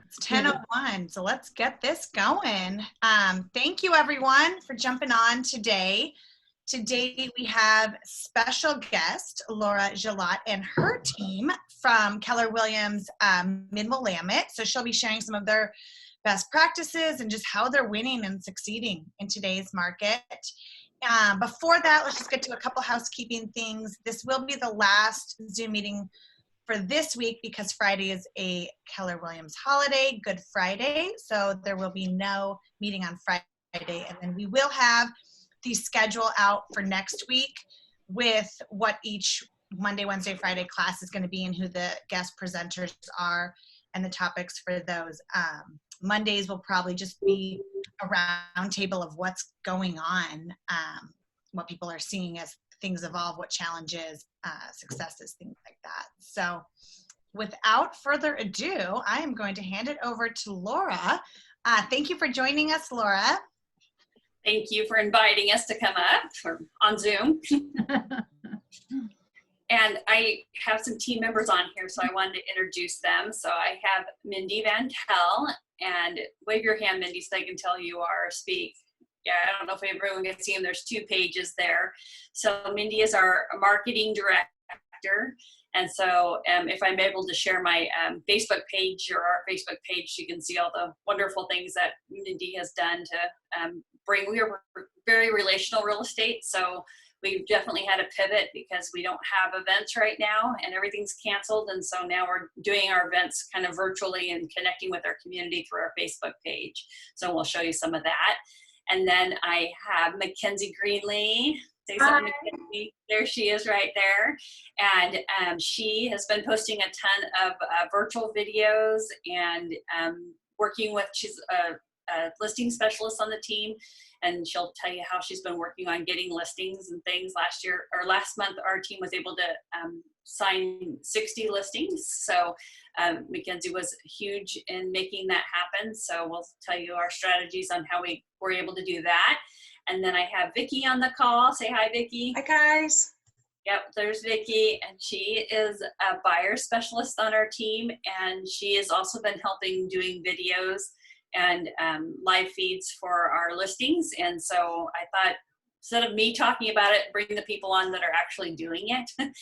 It's 10:01, so let's get this going. Thank you, everyone, for jumping on today. Today, we have special guest, Laura Gillott, and her team from Keller Williams Mid-Willamette. So she'll be sharing some of their best practices and just how they're winning and succeeding in today's market. Before that, let's just get to a couple housekeeping things. This will be the last Zoom meeting for this week because Friday is a Keller Williams holiday, Good Friday. So there will be no meeting on Friday. And then we will have the schedule out for next week with what each Monday, Wednesday, Friday class is going to be and who the guest presenters are and the topics for those. Mondays will probably just be a round table of what's going on, what people are seeing as things evolve, what challenges, successes, things like that. So without further ado, I am going to hand it over to Laura. Thank you for joining us, Laura. Thank you for inviting us to come up on Zoom. And I have some team members on here, so I wanted to introduce them. So I have Mindy VanTil, and wave your hand, Mindy, so I can tell you are speak. Yeah, I don't know if everyone can see them. There's 2 pages there. So Mindy is our marketing director. And so if I'm able to share my Facebook page or our Facebook page, you can see all the wonderful things that Mindy has done to bring. We are very relational real estate. So we've definitely had a pivot because we don't have events right now and everything's canceled. And so now we're doing our events kind of virtually and connecting with our community through our Facebook page. So we'll show you some of that. And then I have Mackenzie Greenlee. Say something, Mackenzie. There she is right there. And she has been posting a ton of virtual videos and working with, she's a listing specialist on the team. And she'll tell you how she's been working on getting listings and things. Last month, our team was able to sign 60 listings. So Mackenzie was huge in making that happen. So we'll tell you our strategies on how we were able to do that. And then I have Vickie on the call. Say hi, Vickie. Hi, guys. Yep, there's Vickie, and she is a buyer specialist on our team. And she has also been helping doing videos and live feeds for our listings. And so I thought, instead of me talking about it, bring the people on that are actually doing it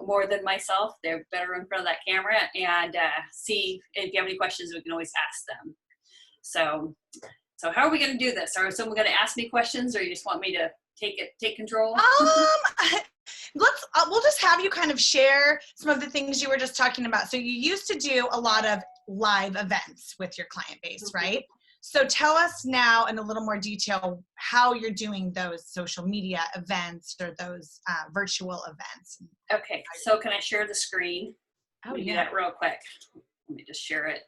more than myself. They're better in front of that camera, and see if you have any questions, we can always ask them. So how are we going to do this? Are someone going to ask me questions, or you just want me to take control? We'll just have you kind of share some of the things you were just talking about. So you used to do a lot of live events with your client base, right? So tell us now in a little more detail how you're doing those social media events or those virtual events. Okay, so can I share the screen? Oh, Let me yeah. do that real quick. Let me just share it.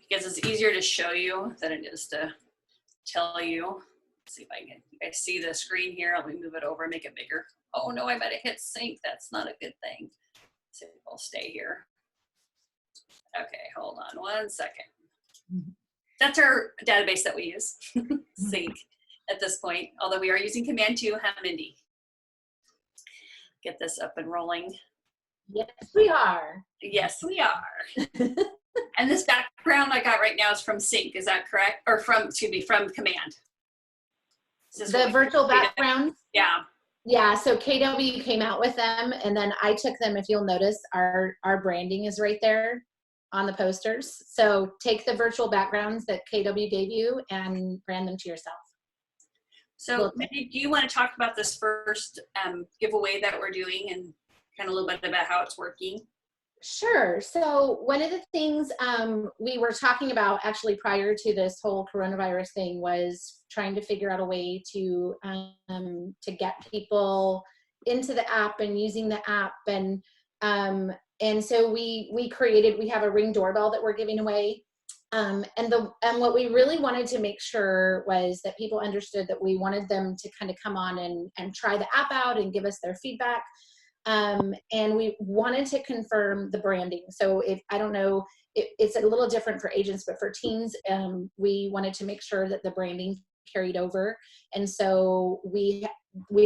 Because it's easier to show you than it is to tell you. Let's see if I can, you guys see the screen here. Let me move it over and make it bigger. Oh no, I might have hit sync. That's not a good thing. So I'll stay here. Okay, hold on 1 second. That's our database that we use, sync at this point, although we are using Command 2, Mindy. Get this up and rolling. Yes, we are. Yes, we are. And this background I got right now is from sync, is that correct? Or from Command. The virtual background? Yeah. Yeah, so KW came out with them, and then I took them. If you'll notice, our branding is right there on the posters. So take the virtual backgrounds that KW gave you and brand them to yourself. So Mindy, do you want to talk about this first giveaway that we're doing and kind of a little bit about how it's working? Sure. So one of the things we were talking about actually prior to this whole coronavirus thing was trying to figure out a way to get people into the app and using the app, and so we have a Ring doorbell that we're giving away, and what we really wanted to make sure was that people understood that we wanted them to kind of come on and try the app out and give us their feedback. And we wanted to confirm the branding. So I don't know, it's a little different for agents, but for teams, we wanted to make sure that the branding carried over. And so we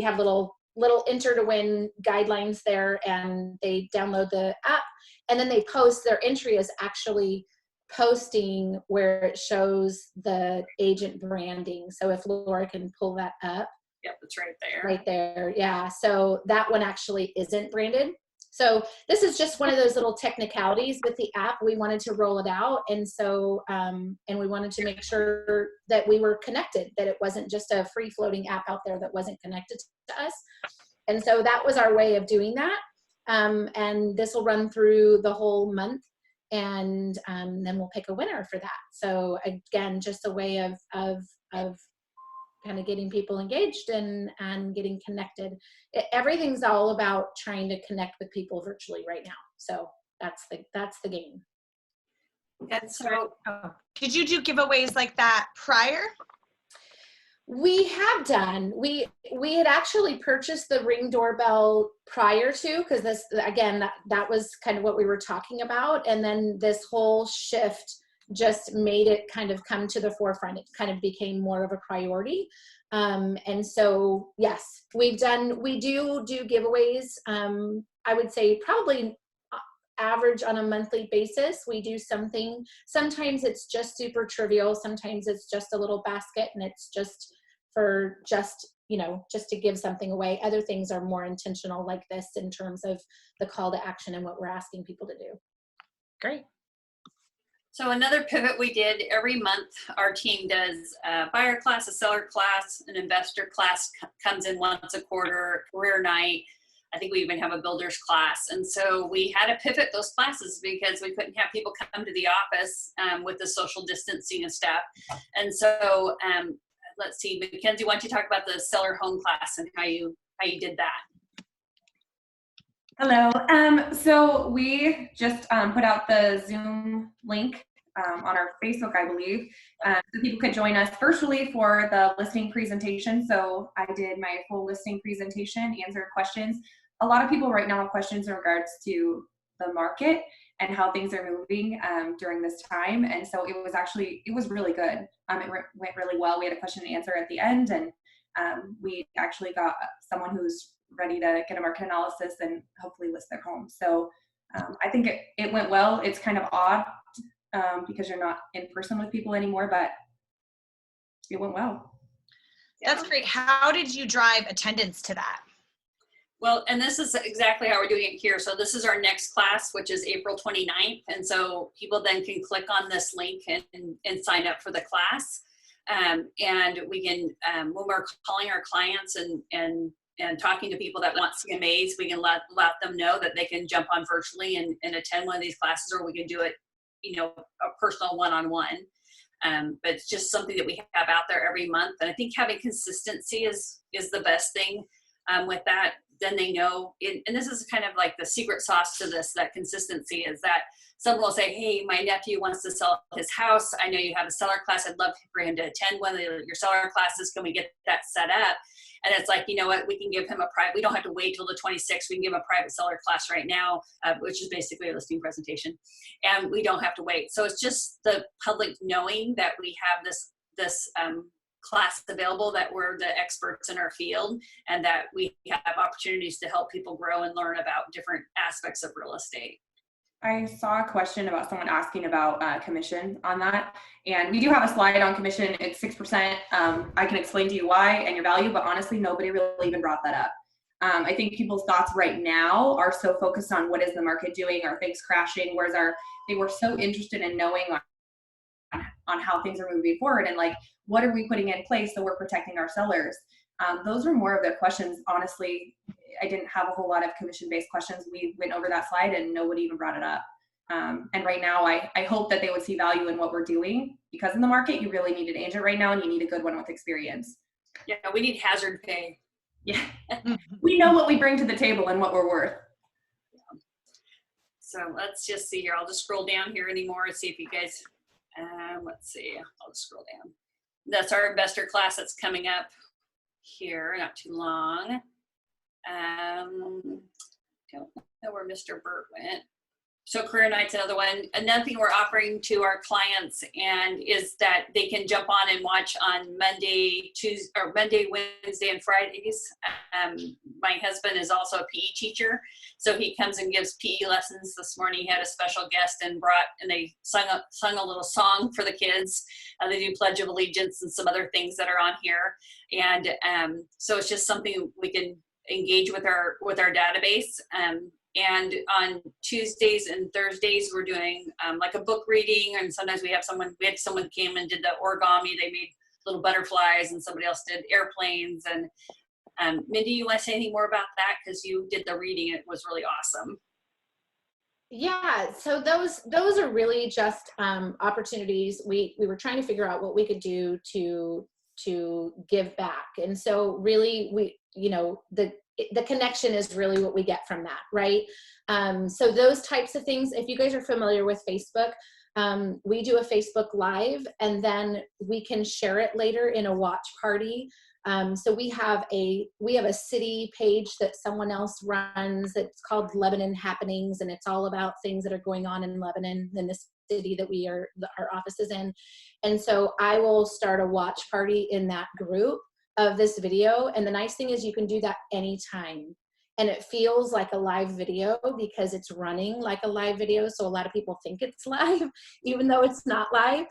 have little little enter to win guidelines there, and they download the app, and then they post. Their entry is actually posting where it shows the agent branding. So if Laura can pull that up. Yep, it's right there. Right there, yeah. So that one actually isn't branded. So this is just one of those little technicalities with the app. We wanted to roll it out, and so and we wanted to make sure that we were connected, that it wasn't just a free-floating app out there that wasn't connected to us. And so that was our way of doing that. And this will run through the whole month, and then we'll pick a winner for that. So again, just a way of kind of getting people engaged and getting connected. Everything's all about trying to connect with people virtually right now. So that's the game. And so, did you do giveaways like that prior? We have done. We had actually purchased the Ring doorbell prior to, because this, again, that was kind of what we were talking about. And then this whole shift just made it kind of come to the forefront. It kind of became more of a priority. And so, yes, we do giveaways. I would say probably average on a monthly basis. We do something. Sometimes it's just super trivial. Sometimes it's just a little basket, and it's just for just to give something away. Other things are more intentional, like this, in terms of the call to action and what we're asking people to do. Great. So another pivot we did, every month our team does a buyer class, a seller class, an investor class comes in once a quarter, career night. I think we even have a builder's class. And so we had to pivot those classes because we couldn't have people come to the office with the social distancing and stuff. And so let's see, Mackenzie, why don't you talk about the seller home class and how you did that? Hello. So we just put out the Zoom link on our Facebook, I believe, so people could join us virtually for the listing presentation. So I did my full listing presentation, answered questions. A lot of people right now have questions in regards to the market and how things are moving during this time. And so it was really good. It went really well. We had a question and answer at the end, and we actually got someone who's ready to get a market analysis and hopefully list their home. So I think it went well. It's kind of odd because you're not in person with people anymore, but it went well. That's great. How did you drive attendance to that? Well, and this is exactly how we're doing it here. So this is our next class, which is April 29th. And so people then can click on this link and sign up for the class. And we can, when we're calling our clients and talking to people that want CMAs, we can let them know that they can jump on virtually and attend one of these classes, or we can do it, a personal one-on-one. But it's just something that we have out there every month. And I think having consistency is the best thing with that. Then they know, and this is kind of like the secret sauce to this, that consistency, is that someone will say, hey, my nephew wants to sell his house. I know you have a seller class. I'd love for him to attend one of your seller classes. Can we get that set up? And it's like, you know what, we can give him a private, we don't have to wait till the 26th. We can give him a private seller class right now, which is basically a listing presentation. And we don't have to wait. So it's just the public knowing that we have this class available, that we're the experts in our field, and that we have opportunities to help people grow and learn about different aspects of real estate. I saw a question about someone asking about commission on that. And we do have a slide on commission. It's 6%. I can explain to you why and your value, but honestly, nobody really even brought that up. I think people's thoughts right now are so focused on what is the market doing? Are things crashing? They were so interested in knowing on how things are moving forward, and like, what are we putting in place so we're protecting our sellers? Those were more of their questions. Honestly, I didn't have a whole lot of commission-based questions. We went over that slide and nobody even brought it up. And right now, I hope that they would see value in what we're doing, because in the market, you really need an agent right now, and you need a good one with experience. Yeah, we need hazard pay. Yeah, we know what we bring to the table and what we're worth. So let's just see here. I'll just scroll down here anymore and see if you guys, let's see, I'll just scroll down. That's our investor class that's coming up here, not too long. Don't know where Mr. Burt went. So career night's another one. Another thing we're offering to our clients and is that they can jump on and watch on Monday, Tuesday, or Monday, Wednesday, and Fridays. My husband is also a PE teacher, so he comes and gives PE lessons. This morning he had a special guest and they sung a little song for the kids. They do Pledge of Allegiance and some other things that are on here, and so it's just something we can engage with our database. And on Tuesdays and Thursdays, we're doing like a book reading, and sometimes we had someone came and did the origami. They made little butterflies, and somebody else did airplanes. And Mindy, you want to say anything more about that? Because you did the reading. It was really awesome. Yeah, so those are really just opportunities. We were trying to figure out what we could do to give back. And so really the connection is really what we get from that, right? So those types of things, if you guys are familiar with Facebook, we do a Facebook Live, and then we can share it later in a watch party. So we have a city page that someone else runs. It's called Lebanon Happenings, and it's all about things that are going on in Lebanon, in the city that our office is in. And so I will start a watch party in that group of this video. And the nice thing is you can do that anytime. And it feels like a live video because it's running like a live video. So a lot of people think it's live, even though it's not live.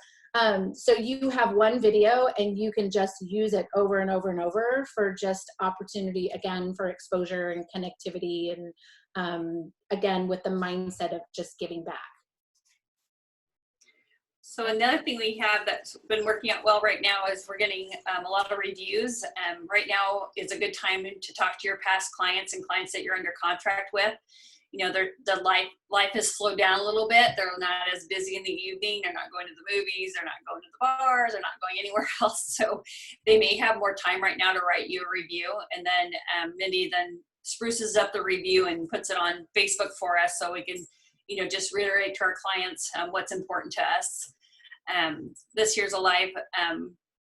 So you have one video and you can just use it over and over and over for just opportunity, again, for exposure and connectivity. And again, with the mindset of just giving back. So another thing we have that's been working out well right now is we're getting a lot of reviews. Right now is a good time to talk to your past clients and clients that you're under contract with. You know, the life has slowed down a little bit. They're not as busy in the evening. They're not going to the movies. They're not going to the bars. They're not going anywhere else. So they may have more time right now to write you a review. And then Mindy then spruces up the review and puts it on Facebook for us so we can, just reiterate to our clients what's important to us. This year's a live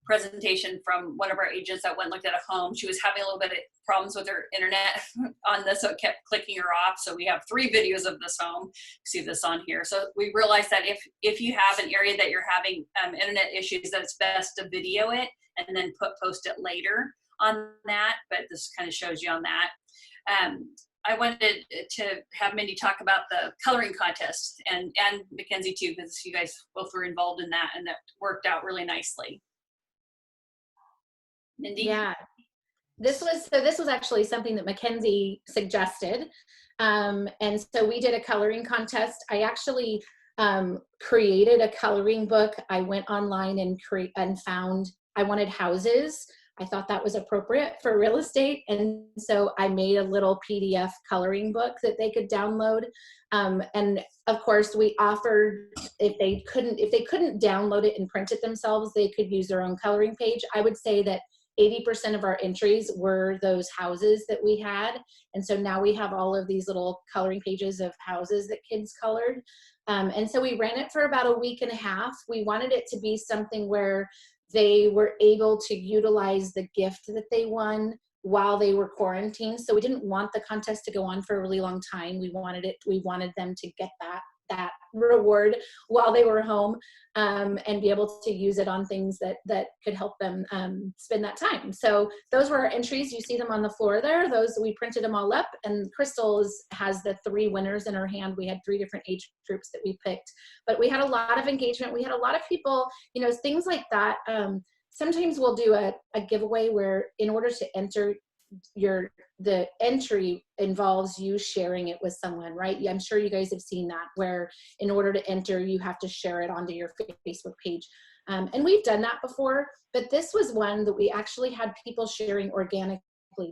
presentation from one of our agents that went and looked at a home. She was having a little bit of problems with her internet on this, so it kept clicking her off. So we have 3 videos of this home. See this on here. So we realized that if you have an area that you're having internet issues, that it's best to video it and then post it later on that. But this kind of shows you on that. I wanted to have Mindy talk about the coloring contest and Mackenzie too, because you guys both were involved in that, and that worked out really nicely. Mindy? Yeah, this was actually something that Mackenzie suggested. And so we did a coloring contest. I actually created a coloring book. I went online and found, I wanted houses. I thought that was appropriate for real estate. And so I made a little PDF coloring book that they could download. And of course we offered, if they couldn't download it and print it themselves, they could use their own coloring page. I would say that 80% of our entries were those houses that we had. And so now we have all of these little coloring pages of houses that kids colored. And so we ran it for about a week and a half. We wanted it to be something where they were able to utilize the gift that they won while they were quarantined. So we didn't want the contest to go on for a really long time. We wanted them to get that reward while they were home, and be able to use it on things that could help them spend that time. So those were our entries. You see them on the floor there. Those, we printed them all up, and Crystal has the 3 winners in her hand. We had 3 different age groups that we picked, but we had a lot of engagement. We had a lot of people, things like that. Sometimes we'll do a giveaway where, in order to enter, the entry involves you sharing it with someone, right? I'm sure you guys have seen that, where in order to enter, you have to share it onto your Facebook page. And we've done that before, but this was one that we actually had people sharing organically.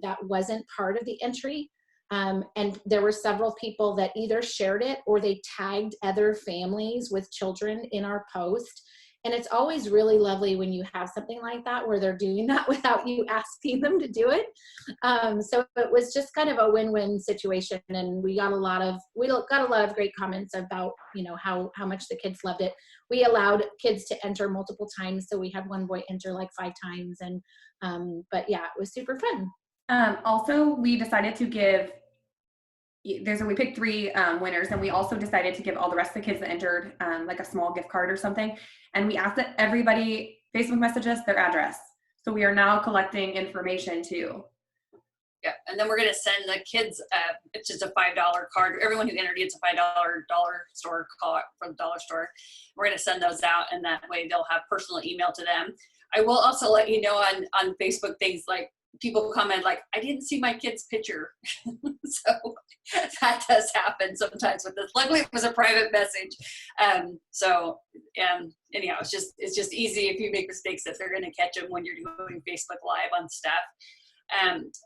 That wasn't part of the entry. And there were several people that either shared it or they tagged other families with children in our post. And it's always really lovely when you have something like that where they're doing that without you asking them to do it. So it was just kind of a win-win situation, and we got a lot of great comments about how much the kids loved it. We allowed kids to enter multiple times, so we had one boy enter like 5 times, and but yeah, it was super fun. Also, we decided to give we picked 3 winners, and we also decided to give all the rest of the kids that entered like a small gift card or something. And we asked that everybody Facebook message us their address. So we are now collecting information too. Yeah, and then we're going to send the kids, it's just a $5 card. Everyone who entered gets a $5 dollar store call from the dollar store. We're going to send those out, and that way they'll have personal email to them. I will also let you know on Facebook things like people comment like, I didn't see my kid's picture. So that does happen sometimes with this. Luckily, it was a private message. Anyhow, it's just easy if you make mistakes that they're going to catch them when you're doing Facebook Live on stuff.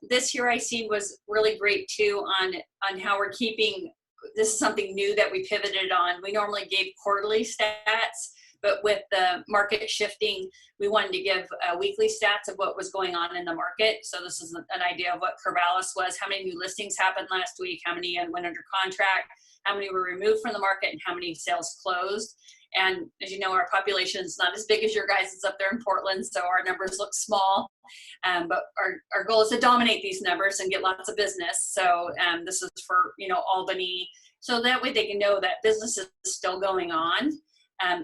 This year I seen was really great too on how we're keeping, this is something new that we pivoted on. We normally gave quarterly stats, but with the market shifting, we wanted to give weekly stats of what was going on in the market. So this is an idea of what Corvallis was, how many new listings happened last week, how many went under contract, how many were removed from the market, and how many sales closed. And as you know, our population is not as big as your guys' is up there in Portland, so our numbers look small. But our goal is to dominate these numbers and get lots of business. So this is for, Albany. So that way they can know that business is still going on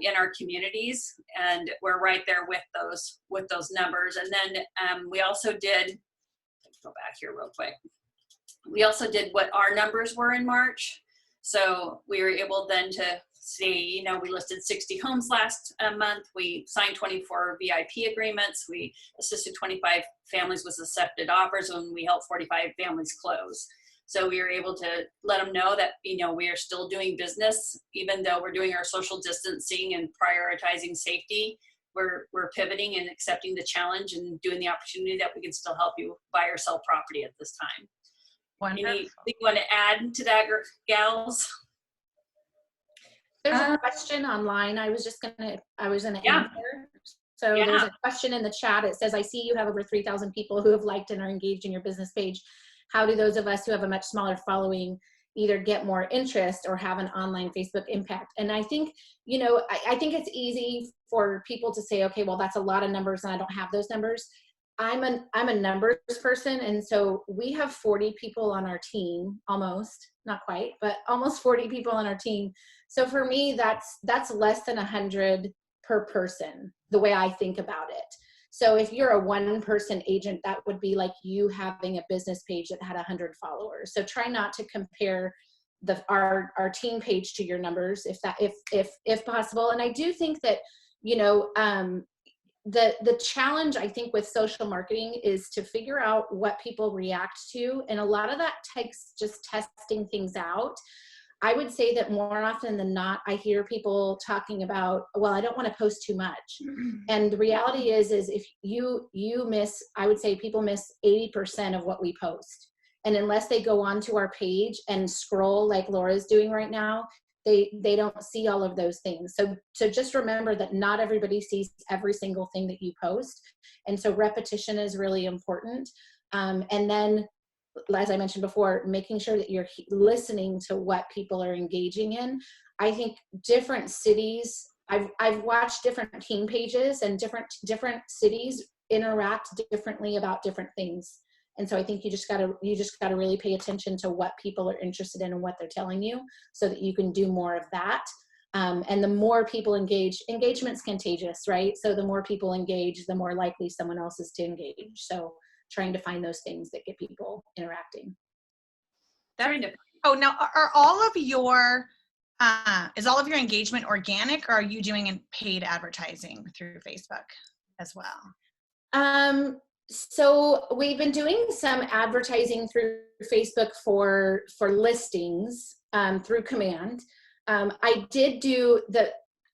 in our communities, and we're right there with those numbers. And then we also did, let's go back here real quick. We also did what our numbers were in March. So we were able then to see, we listed 60 homes last month. We signed 24 VIP agreements. We assisted 25 families with accepted offers, and we helped 45 families close. So we were able to let them know that, we are still doing business, even though we're doing our social distancing and prioritizing safety. We're pivoting and accepting the challenge and doing the opportunity that we can still help you buy or sell property at this time. Wonderful. Anything you want to add to that, gals? There's a question online. I was gonna Yeah. answer. So there's a question in the chat. It says, I see you have over 3,000 people who have liked and are engaged in your business page. How do those of us who have a much smaller following either get more interest or have an online Facebook impact? And I think, I think it's easy for people to say, okay, well, that's a lot of numbers and I don't have those numbers. I'm a numbers person. And so we have 40 people on our team, almost, not quite, but almost 40 people on our team. So for me, that's less than 100 per person, the way I think about it. So if you're a one-person agent, that would be like you having a business page that had 100 followers. So try not to compare our team page to your numbers if possible. And I do think that, the challenge I think with social marketing is to figure out what people react to. And a lot of that takes just testing things out. I would say that more often than not, I hear people talking about, well, I don't want to post too much. And the reality is if you miss, I would say people miss 80% of what we post. And unless they go onto our page and scroll like Laura's doing right now, they don't see all of those things. So just remember that not everybody sees every single thing that you post. And so repetition is really important. And then, as I mentioned before, making sure that you're listening to what people are engaging in. I think different cities, I've watched different team pages, and different cities interact differently about different things. And so I think you just gotta really pay attention to what people are interested in and what they're telling you, so that you can do more of that. And the more people engage, engagement's contagious, right? So the more people engage, the more likely someone else is to engage. So trying to find those things that get people interacting. Oh, now are all of your, is all of your engagement organic, or are you doing paid advertising through Facebook as well? So we've been doing some advertising through Facebook for listings through Command. I did do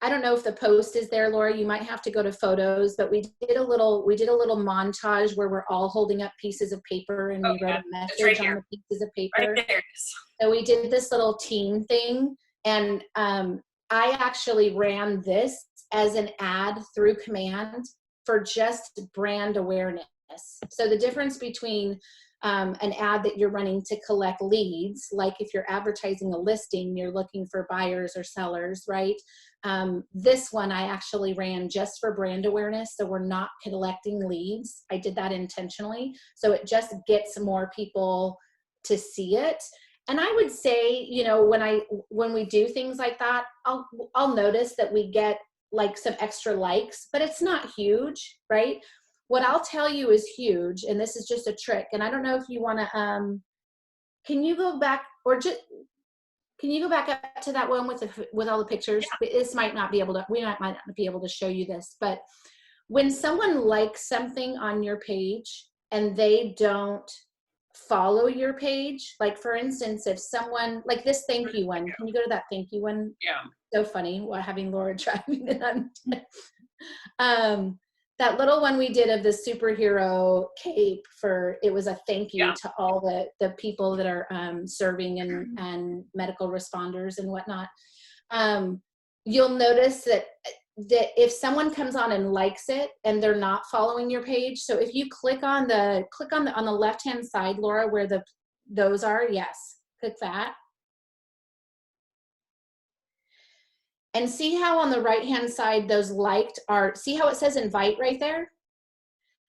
I don't know if the post is there, Laura. You might have to go to photos, but we did a little montage where we're all holding up pieces of paper, and we wrote a message on the pieces of paper. Right there. So we did this little team thing, and I actually ran this as an ad through Command for just brand awareness. So the difference between an ad that you're running to collect leads, like if you're advertising a listing, you're looking for buyers or sellers, right? This one I actually ran just for brand awareness, so we're not collecting leads. I did that intentionally, so it just gets more people to see it. And I would say, you know, when we do things like that, I'll notice that we get like some extra likes, but it's not huge, right? What I'll tell you is huge, and this is just a trick. And I don't know if you want to, can you go back, or just, can you go back up to that one with all the pictures? Yeah. This might not be able to, we might not be able to show you this, but when someone likes something on your page and they don't follow your page, like for instance, if someone, like this thank you one, can you go to that thank you one? Yeah. So funny having Laura driving it on. That little one we did of the superhero cape it was a thank you to all the people that are serving and medical responders and whatnot. You'll notice that if someone comes on and likes it and they're not following your page, so if you click on the left hand side, Laura, where those are, yes, click that. And see how on the right-hand side, those liked are, see how it says invite right there?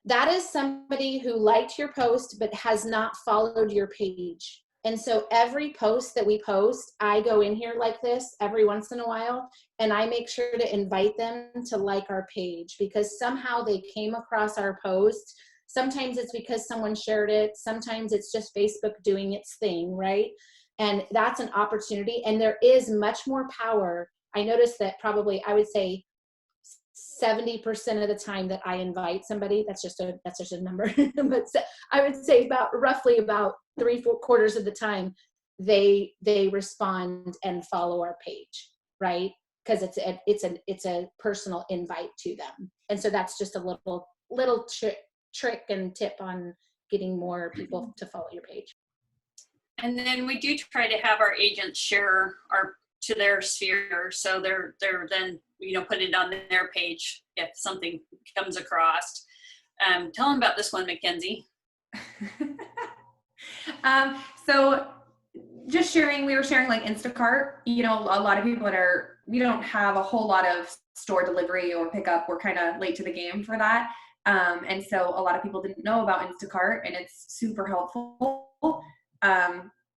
That is somebody who liked your post, but has not followed your page. And so every post that we post, I go in here like this every once in a while, and I make sure to invite them to like our page, because somehow they came across our post. Sometimes it's because someone shared it. Sometimes it's just Facebook doing its thing, right? And that's an opportunity. And there is much more power. I noticed that probably, I would say 70% of the time that I invite somebody, that's just a number, but I would say roughly about 3/4 quarters of the time, they respond and follow our page, right? Because it's a personal invite to them. And so that's just a little trick and tip on getting more people to follow your page. And then we do try to have our agents share to their sphere, so they're then, you know, put it on their page if something comes across. Tell them about this one, Mackenzie. So just we were sharing like Instacart. You know, a lot of people we don't have a whole lot of store delivery or pickup. We're kind of late to the game for that. And so a lot of people didn't know about Instacart, and it's super helpful.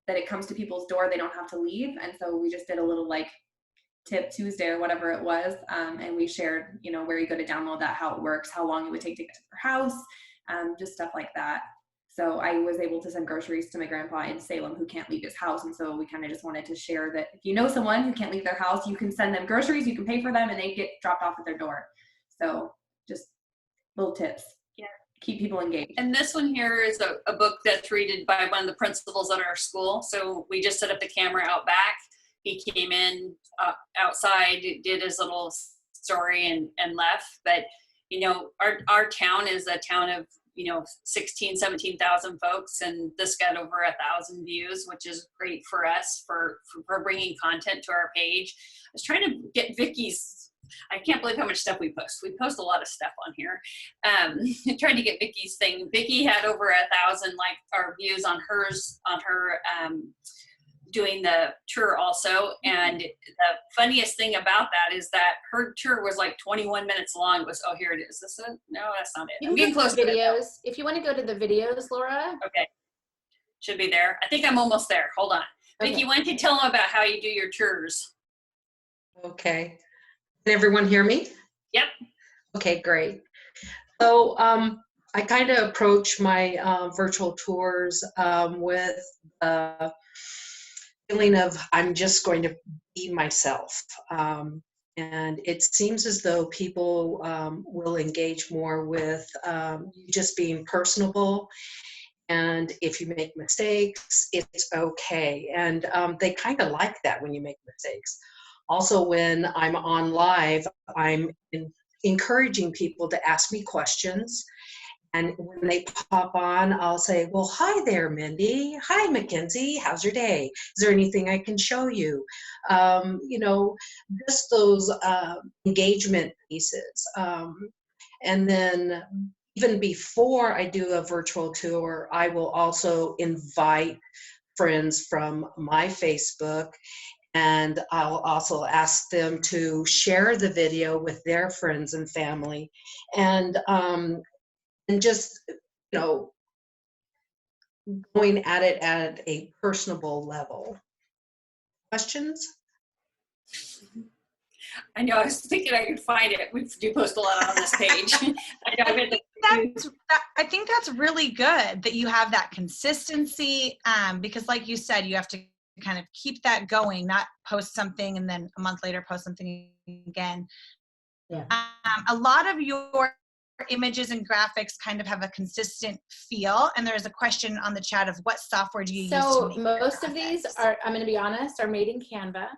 That it comes to people's door, they don't have to leave. And so we just did a little like tip Tuesday or whatever it was. And we shared, you know, where you go to download that, how it works, how long it would take to get to their house, just stuff like that. So I was able to send groceries to my grandpa in Salem who can't leave his house. And so we kind of just wanted to share that if you know someone who can't leave their house, you can send them groceries, you can pay for them, and they get dropped off at their door. So just little tips. Keep people engaged. And this one here is a book that's read by one of the principals at our school. So we just set up the camera out back. He came in outside, did his little story and left. But, you know, our town is a town of, you know, 17,000 folks, and this got over 1,000 views, which is great for us for bringing content to our page. I was trying to get Vickie's, I can't believe how much stuff we post. We post a lot of stuff on here. Trying to get Vickie's thing. Vickie had over 1,000 views on her doing the tour also. And the funniest thing about that is that her tour was like 21 minutes long. It was, oh, here it is. This is, no, that's not it. I'm getting close to videos. If you want to go to the videos, Laura. Okay. Should be there. I think I'm almost there. Hold on. Okay. Vickie, why don't you tell them about how you do your tours? Okay. Can everyone hear me? Yep. Okay, great. So I kind of approach my virtual tours with the feeling of I'm just going to be myself. And it seems as though people will engage more with you just being personable. And if you make mistakes, it's okay. And they kind of like that when you make mistakes. Also, when I'm on live, I'm encouraging people to ask me questions. And when they pop on, I'll say, well, hi there, Mindy. Hi, Mackenzie. How's your day? Is there anything I can show you? You know, just those engagement pieces. And then even before I do a virtual tour, I will also invite friends from my Facebook. And I'll also ask them to share the video with their friends and family, and just, you know, going at it at a personable level. Questions? I know, I was thinking I could find it. We do post a lot on this page. I think that's really good that you have that consistency, because like you said, you have to kind of keep that going, not post something and then a month later post something again. Yeah. A lot of your images and graphics kind of have a consistent feel, and there's a question on the chat of what software do you use to make most of these are, I'm going to be honest, are made in Canva.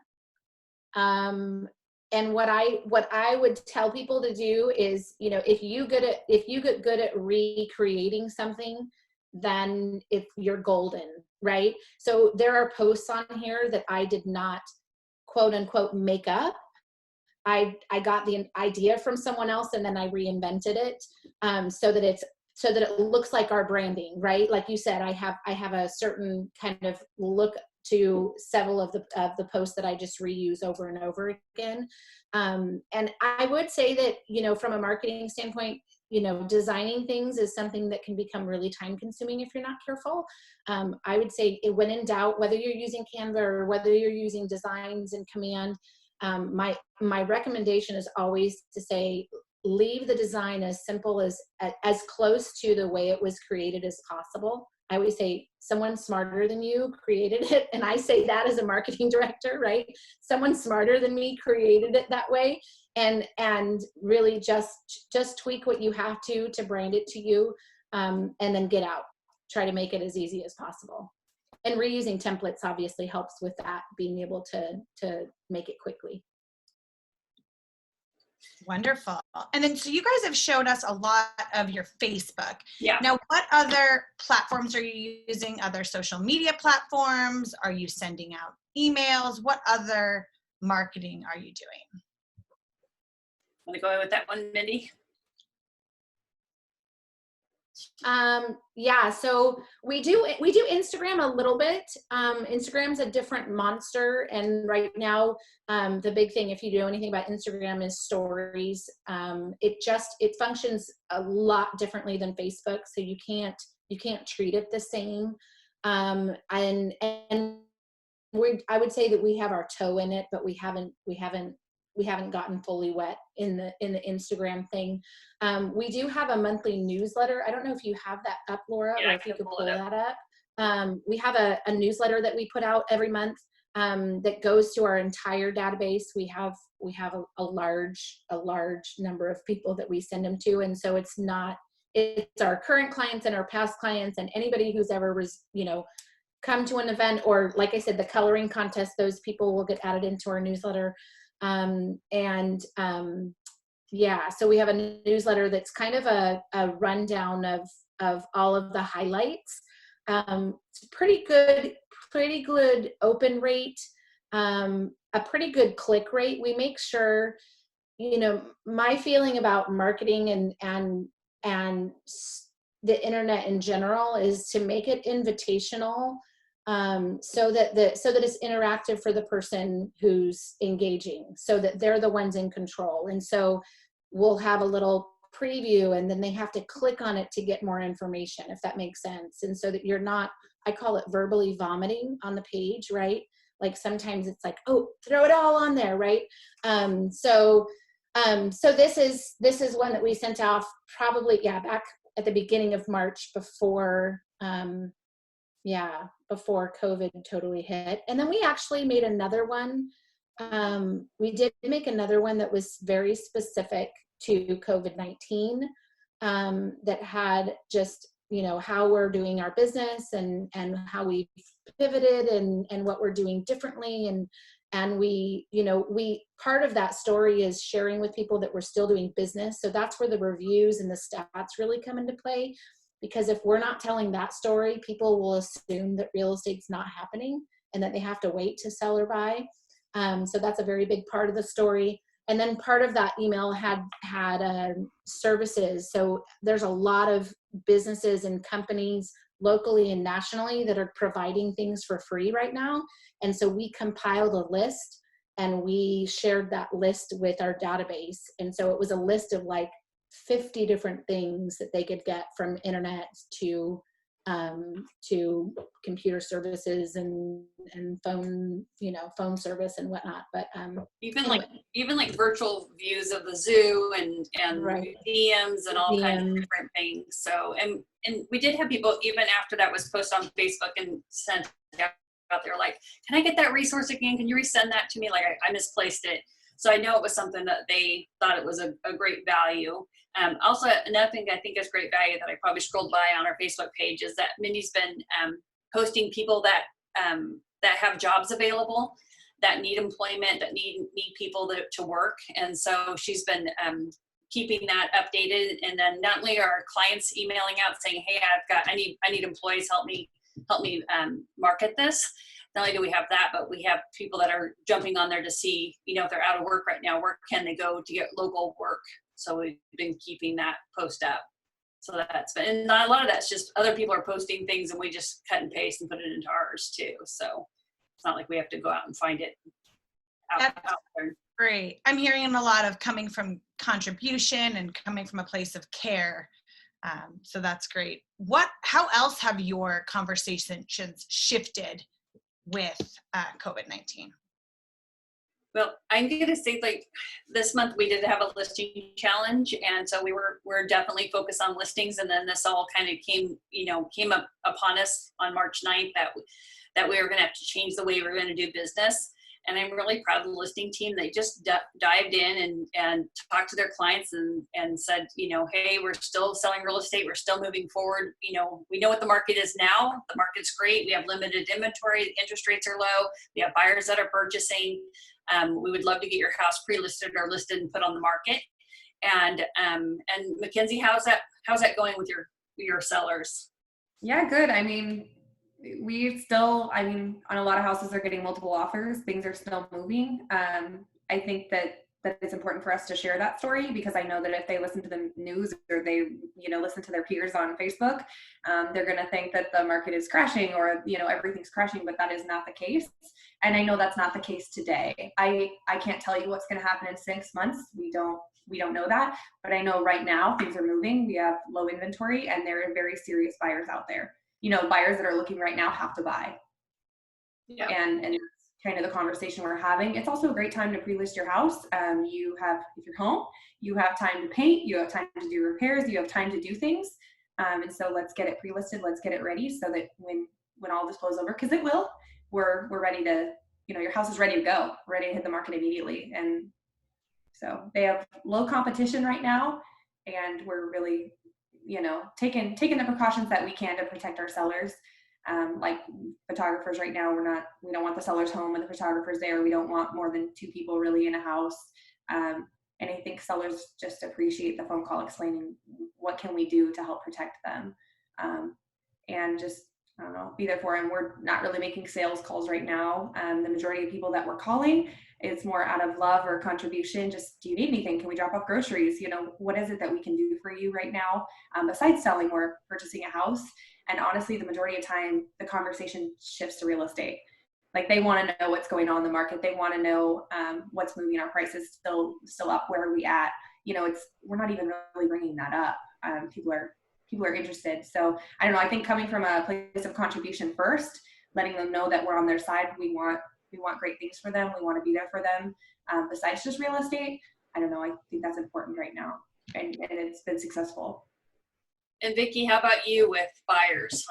And what I would tell people to do is, you know, if you get good at recreating something, then you're golden, right? So there are posts on here that I did not quote unquote make up. I got the idea from someone else and then I reinvented it, so that it looks like our branding, right? Like you said, I have a certain kind of look to several of the posts that I just reuse over and over again. And I would say that, you know, from a marketing standpoint, you know, designing things is something that can become really time consuming if you're not careful. I would say when in doubt, whether you're using Canva or whether you're using designs in Command, my recommendation is always to say, leave the design as simple as close to the way it was created as possible. I always say someone smarter than you created it. And I say that as a marketing director, right? Someone smarter than me created it that way. And really just tweak what you have to brand it to you, and then get out. Try to make it as easy as possible. And reusing templates obviously helps with that, being able to make it quickly. Wonderful. And then, so you guys have showed us a lot of your Facebook. Yeah. Now, what other platforms are you using? Other social media platforms? Are you sending out emails? What other marketing are you doing? Want to go with that one, Mindy? Yeah, so we do Instagram a little bit. Instagram's a different monster, and right now the big thing, if you know anything about Instagram, is stories. It functions a lot differently than Facebook, so you can't treat it the same. And I would say that we have our toe in it, but we haven't gotten fully wet in the Instagram thing. We do have a monthly newsletter. I don't know if you have that up, Laura, Yeah, or if you could pull that up. We have a newsletter that we put out every month that goes to our entire database. We have a large number of people that we send them to, and so it's our current clients and our past clients and anybody who's ever come to an event, or like I said, the coloring contest. Those people will get added into our newsletter. Yeah, so we have a newsletter that's kind of a rundown of all of the highlights. It's pretty good open rate, a pretty good click rate. We make sure, my feeling about marketing and the internet in general is to make it invitational, so that it's interactive for the person who's engaging, so that they're the ones in control. And so we'll have a little preview, and then they have to click on it to get more information, if that makes sense. And so that you're not, I call it verbally vomiting on the page, right? Like sometimes it's like, oh, throw it all on there, right? So this is one that we sent off probably, back at the beginning of March, before COVID totally hit. And then we actually made another one. We did make another one that was very specific to COVID-19, that had just, how we're doing our business and how we pivoted and what we're doing differently. And we part of that story is sharing with people that we're still doing business. So that's where the reviews and the stats really come into play. Because if we're not telling that story, people will assume that real estate's not happening and that they have to wait to sell or buy. So that's a very big part of the story. And then part of that email had services. So there's a lot of businesses and companies locally and nationally that are providing things for free right now. And so we compiled a list and we shared that list with our database. And so it was a list of like 50 different things that they could get from internet to to computer services and phone, phone service and whatnot. But even anyway. like virtual views of the zoo and Right. museums and all kinds of different things. So and we did have people even after that was posted on Facebook and sent out there like, can I get that resource again? Can you resend that to me? Like I misplaced it. So I know it was something that they thought it was a great value. Also, another thing I think is great value that I probably scrolled by on our Facebook page is that Mindy's been posting people that have jobs available, that need employment, that need people to work. And so she's been keeping that updated. And then not only are our clients emailing out saying, hey, I need employees, help me market this. Not only do we have that, but we have people that are jumping on there to see, if they're out of work right now, where can they go to get local work? So we've been keeping that post up. So that's been, and a lot of that's just other people are posting things and we just cut and paste and put it into ours too. So it's not like we have to go out and find it out there. Great. I'm hearing a lot of coming from contribution and coming from a place of care. So that's great. How else have your conversations shifted with COVID-19? Well, I'm going to say like this month we did have a listing challenge. And so we're definitely focused on listings. And then this all kind of came up upon us on March 9th that we were going to have to change the way we were going to do business. And I'm really proud of the listing team. They just dived in and talked to their clients and said, hey, we're still selling real estate. We're still moving forward. We know what the market is now. The market's great. We have limited inventory. Interest rates are low. We have buyers that are purchasing. We would love to get your house pre-listed or listed and put on the market. And Mackenzie, how's that going with your sellers? Yeah, good. I mean, on a lot of houses are getting multiple offers. Things are still moving. I think that it's important for us to share that story because I know that if they listen to the news or they, listen to their peers on Facebook, they're going to think that the market is crashing or, everything's crashing, but that is not the case. And I know that's not the case today. I can't tell you what's going to happen in 6 months. We don't know that, but I know right now things are moving. We have low inventory and there are very serious buyers out there. Buyers that are looking right now have to buy. Yeah. And it's kind of the conversation we're having. It's also a great time to pre-list your house. If you're home, you have time to paint, you have time to do repairs, you have time to do things. And so let's get it pre-listed, let's get it ready so that when all this blows over, because it will, we're ready to, your house is ready to go, ready to hit the market immediately. And so they have low competition right now and we're really taking the precautions that we can to protect our sellers. Like photographers right now, we don't want the sellers home when the photographer's there. We don't want more than 2 people really in a house. And I think sellers just appreciate the phone call explaining what can we do to help protect them. And just, I don't know, be there for them. We're not really making sales calls right now. The majority of people that we're calling, it's more out of love or contribution. Just, do you need anything? Can we drop off groceries? What is it that we can do for you right now? Besides selling or purchasing a house. And honestly, the majority of time, the conversation shifts to real estate. Like they want to know what's going on in the market. They want to know what's moving. Our prices still up. Where are we at? We're not even really bringing that up. People are interested. So I don't know. I think coming from a place of contribution first, letting them know that we're on their side. We want great things for them. We want to be there for them. Besides just real estate, I don't know. I think that's important right now, and it's been successful. And Vickie, how about you with buyers?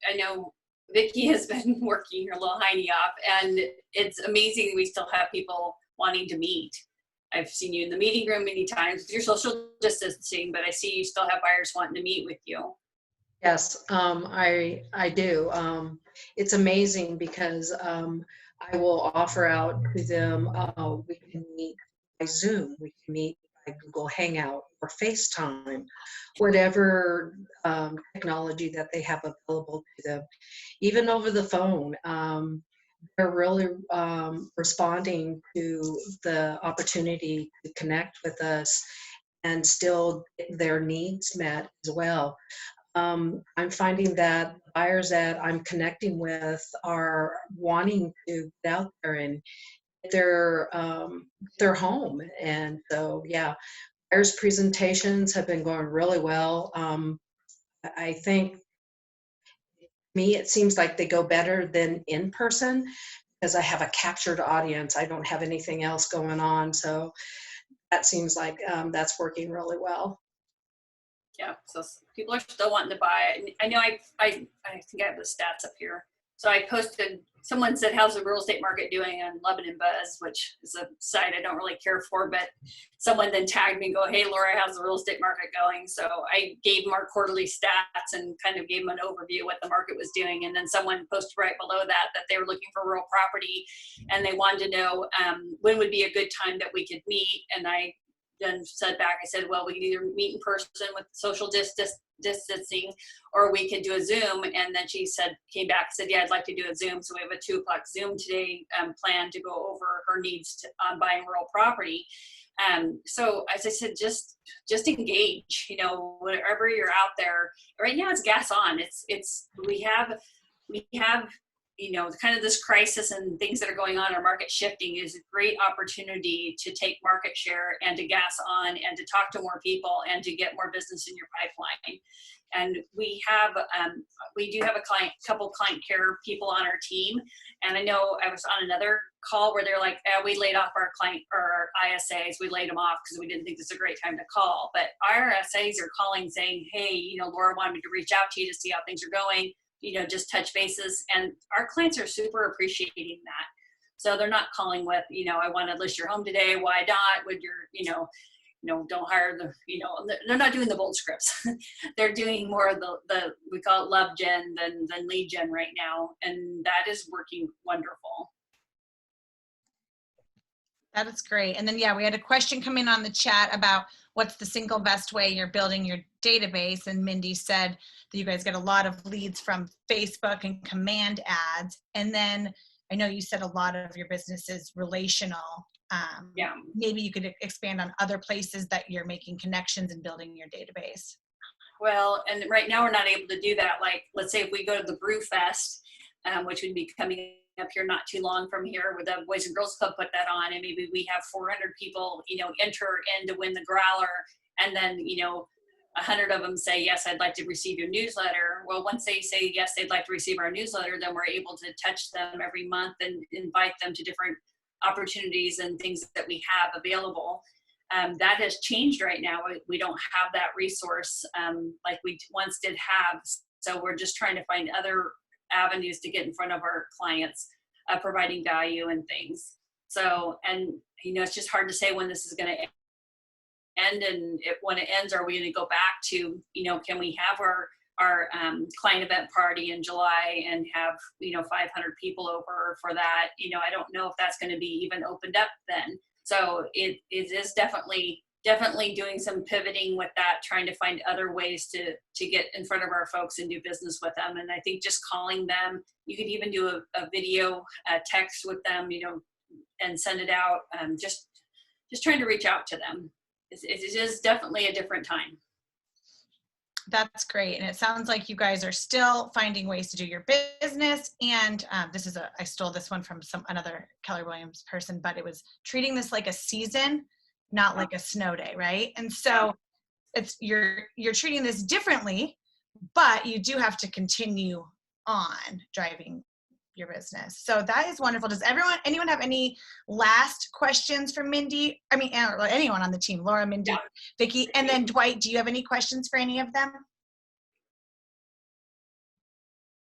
I know Vickie has been working her little hiney off, and it's amazing we still have people wanting to meet. I've seen you in the meeting room many times with your social distancing, but I see you still have buyers wanting to meet with you. Yes, I do. It's amazing because I will offer out to them, we can meet by Zoom, we can meet by Google Hangout or FaceTime, whatever technology that they have available to them. Even over the phone, they're really responding to the opportunity to connect with us and still get their needs met as well. I'm finding that buyers that I'm connecting with are wanting to get out there and get their home. And so, yeah, buyers' presentations have been going really well. I think me, it seems like they go better than in person because I have a captured audience. I don't have anything else going on. So that seems like that's working really well. Yeah, so people are still wanting to buy it. And I know I think I have the stats up here. So I posted, someone said, how's the real estate market doing on Lebanon Buzz, which is a site I don't really care for, but someone then tagged me and go, hey, Laura, how's the real estate market going? So I gave them our quarterly stats and kind of gave them an overview of what the market was doing. And then someone posted right below that they were looking for real property and they wanted to know when would be a good time that we could meet. And I then said back, I said, well, we can either meet in person with social distancing, or we could do a Zoom. And then she said, came back, said, yeah, I'd like to do a Zoom. So we have a 2 o'clock Zoom today planned to go over her needs on buying real property. So as I said, just engage, you know, wherever you're out there. Right now it's gas on. We have, you know, kind of this crisis and things that are going on, our market shifting is a great opportunity to take market share and to gas on and to talk to more people and to get more business in your pipeline. And we do have a couple client care people on our team. And I know I was on another call where they're like, we laid off our client or our ISAs. We laid them off because we didn't think this was a great time to call. But our ISAs are calling saying, hey, you know, Laura wanted me to reach out to you to see how things are going, you know, just touch bases. And our clients are super appreciating that. So they're not calling with, you know, I want to list your home today. Why not? Would your, you know, don't hire the, you know, they're not doing the bold scripts. They're doing more of the we call it love gen than lead gen right now. And that is working wonderful. That is great. And then, yeah, we had a question come in on the chat about what's the single best way you're building your database. And Mindy said that you guys get a lot of leads from Facebook and command ads. And then I know you said a lot of your business is relational. Yeah. Maybe you could expand on other places that you're making connections and building your database. Well, and right now we're not able to do that. Like, let's say if we go to the Brew Fest, which would be coming up here not too long from here, where the Boys and Girls Club put that on, and maybe we have 400 people, you know, enter in to win the growler, and then, you know, 100 of them say, yes, I'd like to receive your newsletter. Well, once they say, yes, they'd like to receive our newsletter, then we're able to touch them every month and invite them to different opportunities and things that we have available. That has changed right now. We don't have that resource like we once did have. So we're just trying to find other avenues to get in front of our clients, providing value and things. So, and, you know, it's just hard to say when this is going to end, and when it ends, are we going to go back to, you know, can we have our client event party in July and have, you know, 500 people over for that? You know, I don't know if that's going to be even opened up then. So it is definitely doing some pivoting with that, trying to find other ways to get in front of our folks and do business with them. And I think just calling them, you could even do a video text with them, you know, and send it out. Just trying to reach out to them. It is definitely a different time. That's great. And it sounds like you guys are still finding ways to do your business. And I stole this one from another Keller Williams person, but it was treating this like a season, not like a snow day, right? And so you're treating this differently, but you do have to continue on driving your business. So that is wonderful. Does anyone have any last questions for Mindy? I mean, or anyone on the team, Laura, Mindy, Vickie, and then Dwight, do you have any questions for any of them?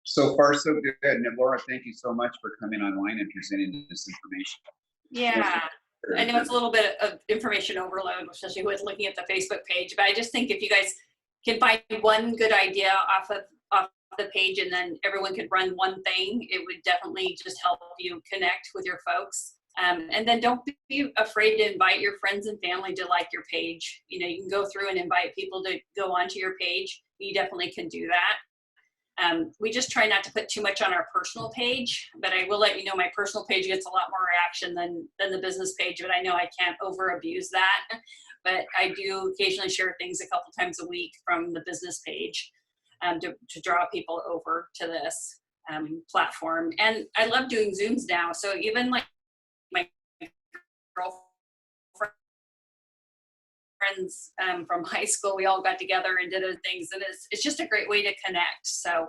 So far, so good. And Laura, thank you so much for coming online and presenting this information. Yeah, I know it's a little bit of information overload, especially with looking at the Facebook page, but I just think if you guys can find one good idea off the page and then everyone could run one thing, it would definitely just help you connect with your folks. And then don't be afraid to invite your friends and family to like your page. You know, you can go through and invite people to go onto your page. You definitely can do that. We just try not to put too much on our personal page, but I will let you know my personal page gets a lot more reaction than the business page, but I know I can't over abuse that. But I do occasionally share things a couple times a week from the business page to draw people over to this platform. And I love doing Zooms now. So even like my girlfriends from high school, we all got together and did those things. And it's just a great way to connect. So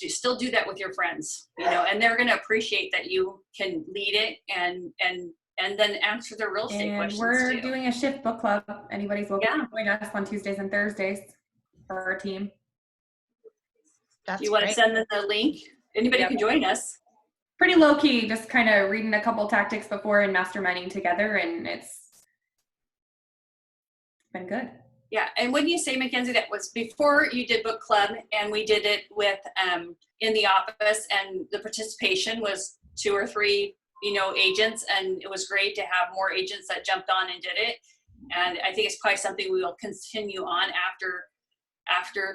still do that with your friends, you know, and they're going to appreciate that you can lead it and then answer their real estate questions we're too. doing a shift book club. Anybody's welcome to join us on Tuesdays and Thursdays for our team. That's You want great. to send them the link? Anybody can join us. Pretty low key, just kind of reading a couple tactics before and masterminding together, and it's been good. Yeah, and wouldn't you say, Mackenzie, that was before you did book club, and we did it with in the office, and the participation was 2 or 3, you know, agents, and it was great to have more agents that jumped on and did it. And I think it's probably something we will continue on after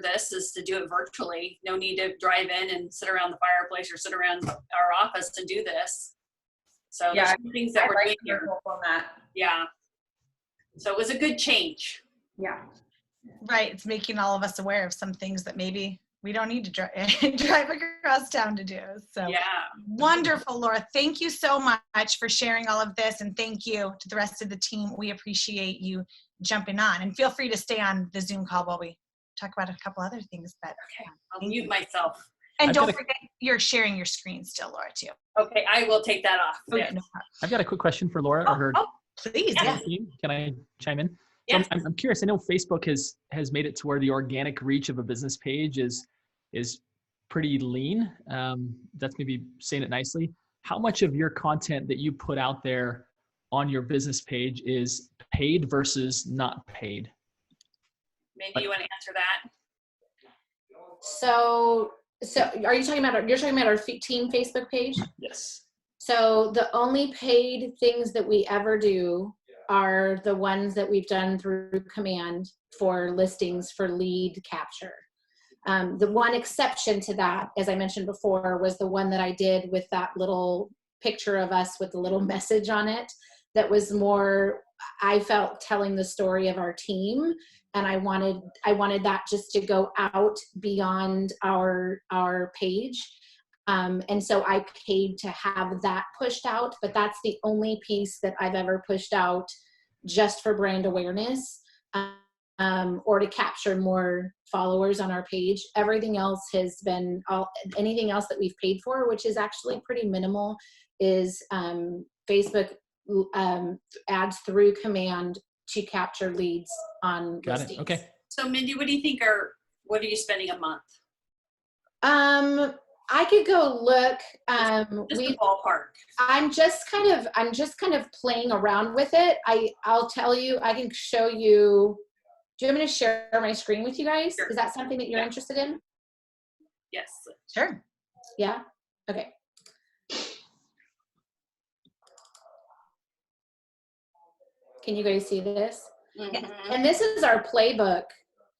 this, is to do it virtually. No need to drive in and sit around the fireplace or sit around our office and do this. So Yeah, there's some things that we're doing here. Format. Yeah. So it was a good change. Yeah. Right. It's making all of us aware of some things that maybe we don't need to drive across town to do. So yeah. Wonderful, Laura. Thank you so much for sharing all of this. And thank you to the rest of the team. We appreciate you jumping on, and feel free to stay on the Zoom call while we talk about a couple other things. But okay, I'll mute myself. And don't forget, you're sharing your screen still, Laura, too. Okay, I will take that off. Oh, yeah, no I've got a quick question for Laura. Please, yeah. Can I chime in? Yes. So I'm curious. I know Facebook has made it to where the organic reach of a business page is pretty lean. That's maybe saying it nicely. How much of your content that you put out there on your business page is paid versus not paid? Maybe you want to answer that. So are you talking about, you're talking about our team Facebook page? Yes. So the only paid things that we ever do are the ones that we've done through Command for listings for lead capture. The one exception to that, as I mentioned before, was the one that I did with that little picture of us with the little message on it. That was more, I felt, telling the story of our team, and I wanted that just to go out beyond our page. And so I paid to have that pushed out, but that's the only piece that I've ever pushed out just for brand awareness, or to capture more followers on our page. Everything else has been, anything else that we've paid for, which is actually pretty minimal, is Facebook ads through Command to capture leads on Got listings. it. Okay. So Mindy, what do you think what are you spending a month? I could go look. Just a ballpark. I'm just kind of playing around with it. I'll tell you, I can show you. Do you want me to share my screen with you guys? Sure. Is that something that you're interested in? Yes. Sure. Yeah. Okay. Can you guys see this? Mm-hmm. And this is our playbook.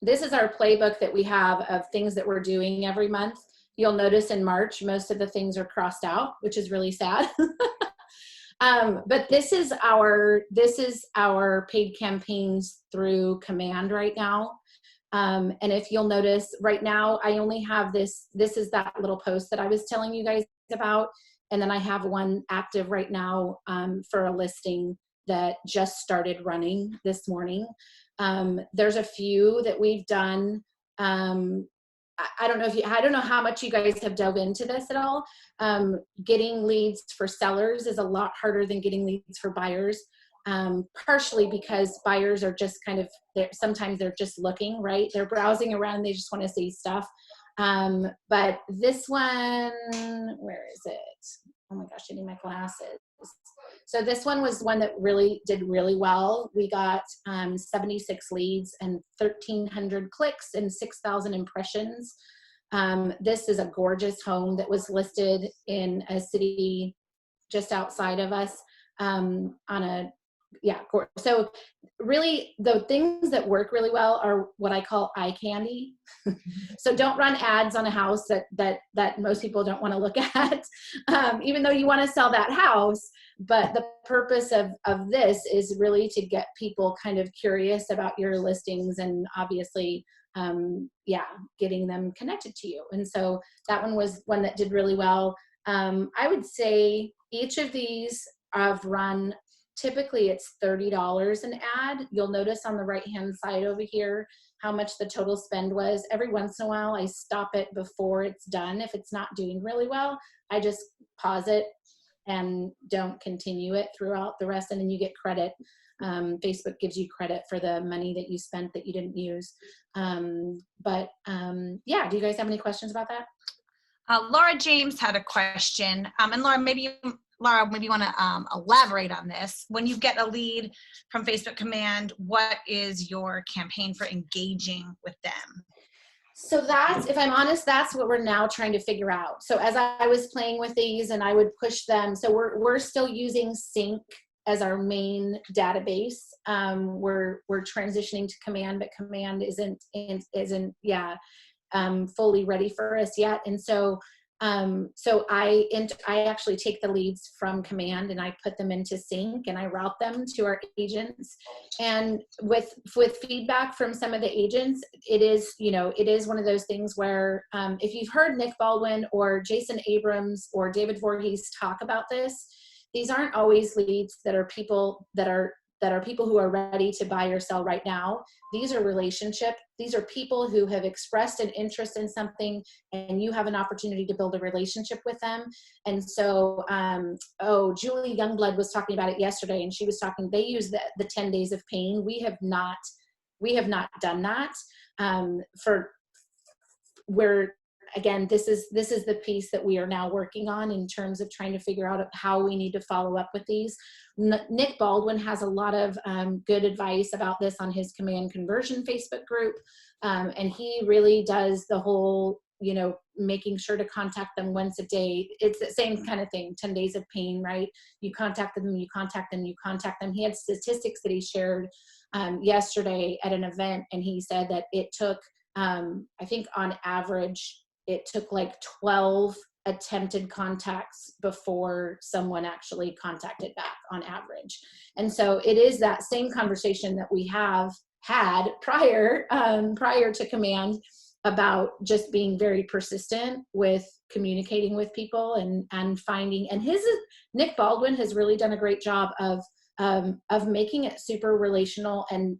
This is our playbook that we have of things that we're doing every month. You'll notice in March, most of the things are crossed out, which is really sad. But this is our paid campaigns through Command right now. And if you'll notice right now, I only have this is that little post that I was telling you guys about. And then I have one active right now for a listing that just started running this morning. There's a few that we've done. I don't know how much you guys have dove into this at all. Getting leads for sellers is a lot harder than getting leads for buyers. Partially because buyers are just sometimes they're just looking, right? They're browsing around, they just want to see stuff. But this one, where is it? Oh my gosh, I need my glasses. So this one was one that really did really well. We got 76 leads and 1,300 clicks and 6,000 impressions. This is a gorgeous home that was listed in a city just outside of us so really the things that work really well are what I call eye candy. So don't run ads on a house that most people don't want to look at, even though you want to sell that house. But the purpose of this is really to get people kind of curious about your listings and obviously, getting them connected to you. And so that one was one that did really well. I would say each of these I've run typically it's $30 an ad. You'll notice on the right-hand side over here how much the total spend was. Every once in a while, I stop it before it's done. If it's not doing really well, I just pause it and don't continue it throughout the rest, and then you get credit. Facebook gives you credit for the money that you spent that you didn't use. Yeah, do you guys have any questions about that? Laura James had a question, and Laura, maybe you want to elaborate on this. When you get a lead from Facebook Command, what is your campaign for engaging with them? So that's, if I'm honest, that's what we're now trying to figure out. So as I was playing with these and I would push them, so we're still using Sync as our main database. We're transitioning to Command, but Command isn't fully ready for us yet. And so I actually take the leads from Command and I put them into Sync and I route them to our agents. And with feedback from some of the agents, it is one of those things where if you've heard Nick Baldwin or Jason Abrams or David Voorhees talk about this, these aren't always leads that are people who are ready to buy or sell right now. These are these are people who have expressed an interest in something and you have an opportunity to build a relationship with them. And so, Julie Youngblood was talking about it yesterday, and she was talking, they use the 10 days of pain. We have not done that. Again, this is the piece that we are now working on in terms of trying to figure out how we need to follow up with these. Nick Baldwin has a lot of good advice about this on his Command Conversion Facebook group. And he really does the whole, making sure to contact them once a day. It's the same kind of thing, 10 days of pain, right? You contact them, you contact them, you contact them. He had statistics that he shared yesterday at an event, and he said that it took, I think on average, it took like 12 attempted contacts before someone actually contacted back on average. And so it is that same conversation that we have had prior to Command about just being very persistent with communicating with people and finding, and Nick Baldwin has really done a great job of making it super relational and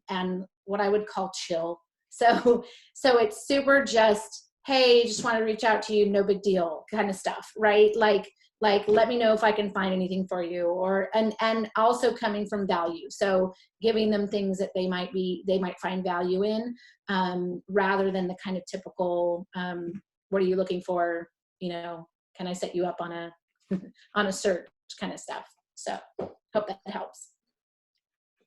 what I would call chill. So it's super just, hey, just want to reach out to you, no big deal kind of stuff, right? Like let me know if I can find anything for you, and also coming from value. So giving them things that they might find value in, rather than the kind of typical, what are you looking for? Can I set you up on a search kind of stuff? So hope that helps.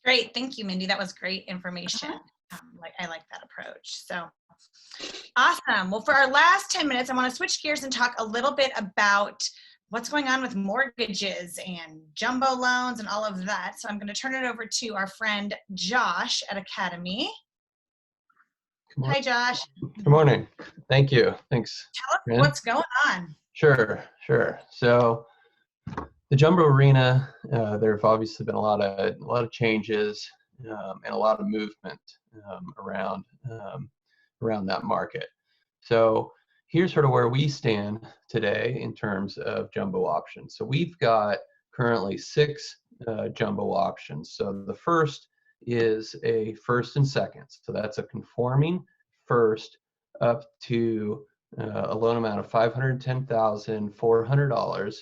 Great, thank you, Mindy. That was great information. I like that approach. So awesome. Well, for our last 10 minutes, I want to switch gears and talk a little bit about what's going on with mortgages and jumbo loans and all of that. So I'm going to turn it over to our friend Josh at Academy. Hi, Josh. Good morning. Thank you. Thanks. Tell us what's going on. Sure. So the jumbo arena, there have obviously been a lot of changes and a lot of movement around that market. So here's sort of where we stand today in terms of jumbo options. So we've got currently 6 jumbo options. So the first is a first and second. So that's a conforming first up to a loan amount of $510,400,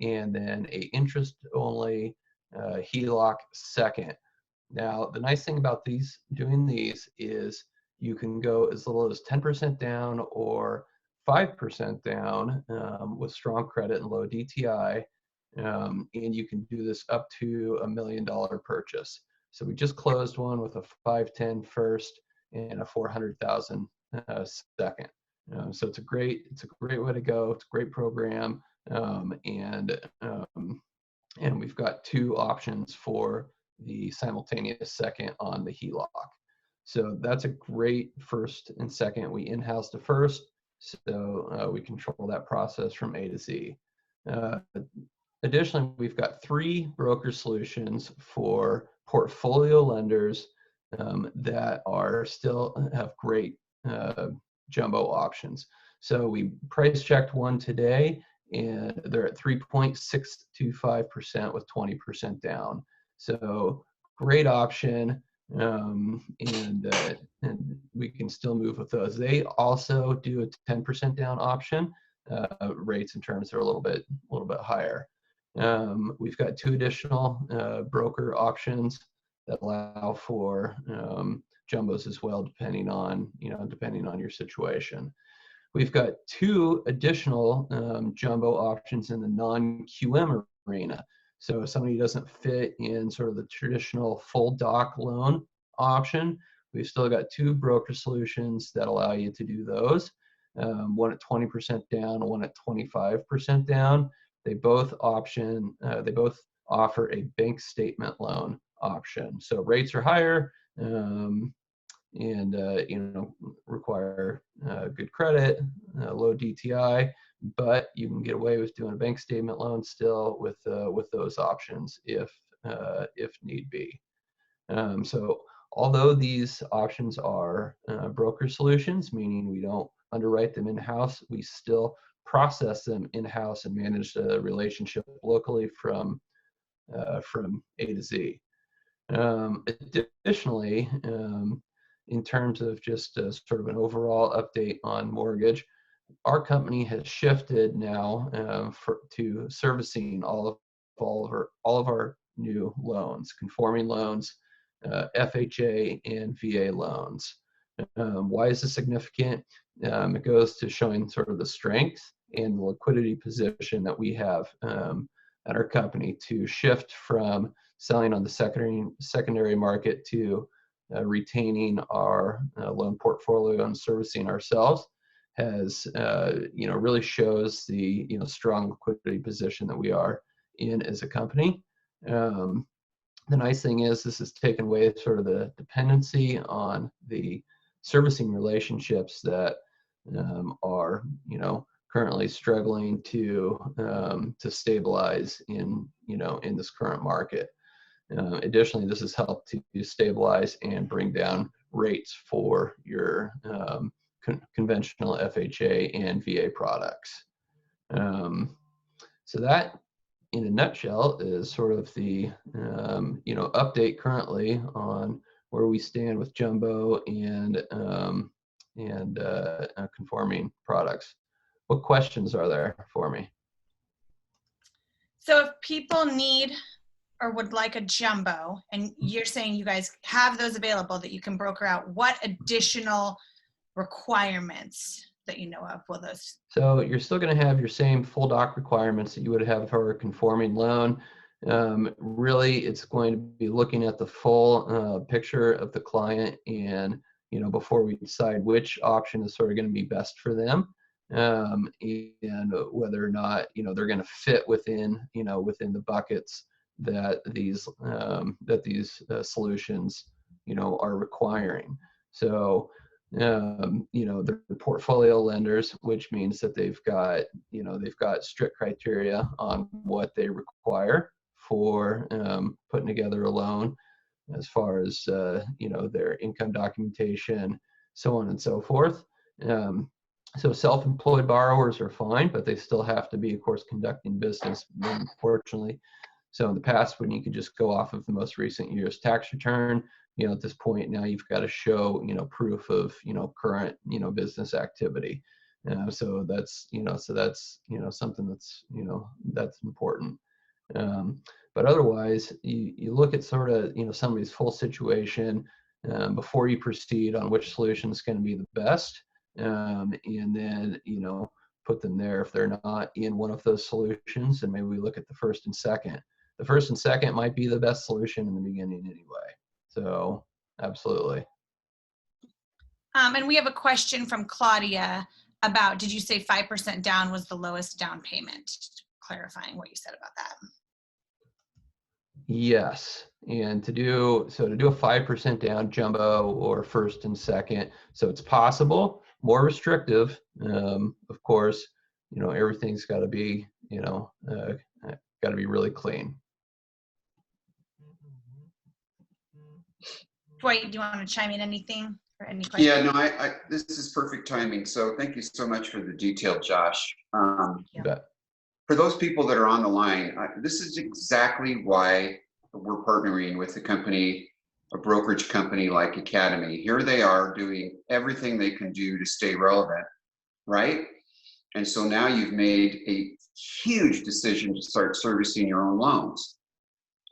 and then a interest only HELOC second. Now, the nice thing about doing these is you can go as little as 10% down or 5% down with strong credit and low DTI, and you can do this up to $1 million purchase. So we just closed one with a 510 first and a 400,000 second. So it's a great way to go. It's a great program, and we've got 2 options for the simultaneous second on the HELOC. So that's a great first and second. We in-house the first, so we control that process from A to Z. Additionally, we've got 3 broker solutions for portfolio lenders that have great jumbo options. So we price checked one today, and they're at 3.625% with 20% down. So great option, and we can still move with those. They also do a 10% down option. Rates and terms are a little bit higher. We've got 2 additional broker options that allow for jumbos as well, depending on your situation. We've got 2 additional jumbo options in the non-QM arena. So if somebody doesn't fit in sort of the traditional full doc loan option, we've still got 2 broker solutions that allow you to do those. One at 20% down, one at 25% down. They both offer a bank statement loan option. So rates are higher, and require good credit, low DTI, but you can get away with doing a bank statement loan still with those options if need be. So although these options are broker solutions, meaning we don't underwrite them in-house, we still process them in-house and manage the relationship locally from A to Z. Additionally, in terms of just sort of an overall update on mortgage, our company has shifted now to servicing all of our new loans, conforming loans, FHA and VA loans. Why is this significant? It goes to showing sort of the strength and the liquidity position that we have at our company to shift from selling on the secondary market to retaining our loan portfolio and servicing ourselves has really shows the strong liquidity position that we are in as a company. The nice thing is this has taken away sort of the dependency on the servicing relationships that are currently struggling to stabilize in this current market. Additionally, this has helped to stabilize and bring down rates for your conventional FHA and VA products. So that, in a nutshell, is sort of the update currently on where we stand with jumbo and conforming products. What questions are there for me? So if people need or would like a jumbo, and you're saying you guys have those available that you can broker out, what additional requirements that you know of will those? So you're still going to have your same full doc requirements that you would have for a conforming loan. Really, it's going to be looking at the full picture of the client, and before we decide which option is sort of going to be best for them, and whether or not they're going to fit within within the buckets that these solutions are requiring. So the portfolio lenders, which means that they've got strict criteria on what they require for putting together a loan, as far as their income documentation, so on and so forth. So self-employed borrowers are fine, but they still have to be, of course, conducting business, unfortunately. So in the past, when you could just go off of the most recent year's tax return, at this point now you've got to show, proof of, current, business activity. So that's something that's, that's important. But otherwise, you look at sort of, somebody's full situation before you proceed on which solution is going to be the best. And then, put them there. If they're not in one of those solutions, then maybe we look at the first and second. The first and second might be the best solution in the beginning anyway. So absolutely. And we have a question from Claudia about, did you say 5% down was the lowest down payment? Clarifying what you said about that. Yes, and to do a 5% down jumbo or first and second, so it's possible, more restrictive, of course, everything's got to be, got to be really clean. Dwight, do you want to chime in anything or any questions? Yeah, no, this is perfect timing. So thank you so much for the detail, Josh. You bet. For those people that are on the line, this is exactly why we're partnering with a brokerage company like Academy. Here they are doing everything they can do to stay relevant, right? And so now you've made a huge decision to start servicing your own loans.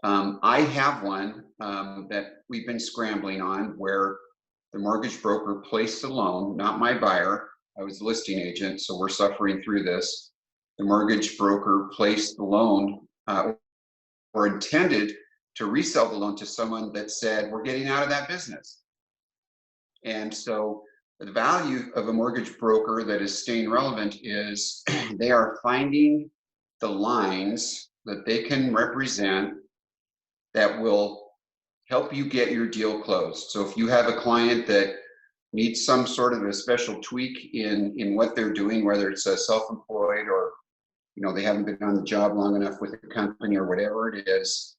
I have one that we've been scrambling on where the mortgage broker placed the loan, not my buyer. I was the listing agent, so we're suffering through this. The mortgage broker placed the loan or intended to resell the loan to someone that said, we're getting out of that business. And so the value of a mortgage broker that is staying relevant is they are finding the lines that they can represent that will help you get your deal closed. So if you have a client that needs some sort of a special tweak in what they're doing, whether it's a self-employed or they haven't been on the job long enough with a company or whatever it is,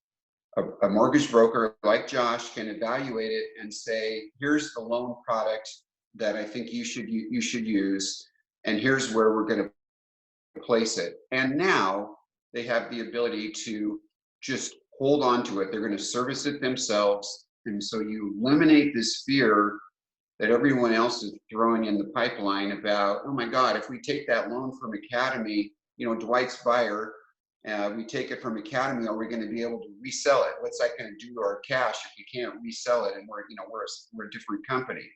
a mortgage broker like Josh can evaluate it and say, here's the loan product that I think you should use, and here's where we're going to place it. And now they have the ability to just hold on to it. They're going to service it themselves. And so you eliminate this fear that everyone else is throwing in the pipeline about, oh my God, if we take that loan from Academy, Dwight's buyer, we take it from Academy, are we going to be able to resell it? What's that going to do to our cash if you can't resell it? And we're a different company.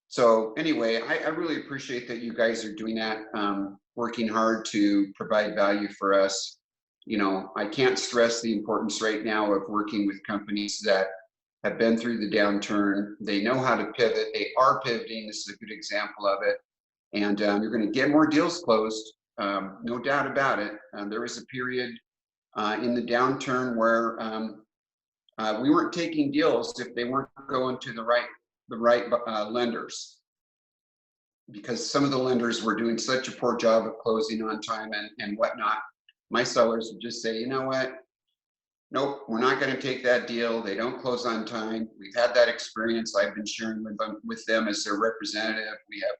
So anyway, I really appreciate that you guys are doing that, working hard to provide value for us. I can't stress the importance right now of working with companies that have been through the downturn. They know how to pivot. They are pivoting. This is a good example of it. And you're going to get more deals closed, no doubt about it. There was a period in the downturn where we weren't taking deals if they weren't going to the right lenders, because some of the lenders were doing such a poor job of closing on time and whatnot. My sellers would just say, you know what? Nope, we're not going to take that deal. They don't close on time. We've had that experience. I've been sharing with them as their representative. We have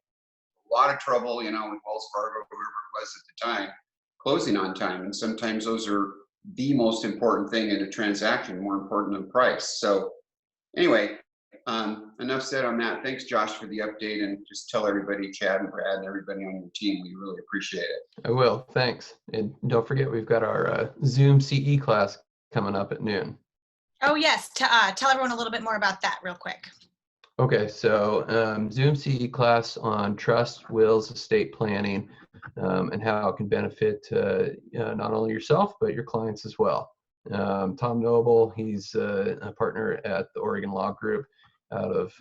a lot of trouble, with Wells Fargo, whoever it was at the time, closing on time. And sometimes those are the most important thing in a transaction, more important than price. So anyway, enough said on that. Thanks, Josh, for the update, and just tell everybody, Chad and Brad and everybody on your team, we really appreciate it. I will, thanks. And don't forget, we've got our Zoom CE class coming up at noon. Oh yes, tell everyone a little bit more about that real quick. Okay, so Zoom CE class on trust, wills, estate planning, and how it can benefit not only yourself, but your clients as well. Tom Noble, he's a partner at the Oregon Law Group out of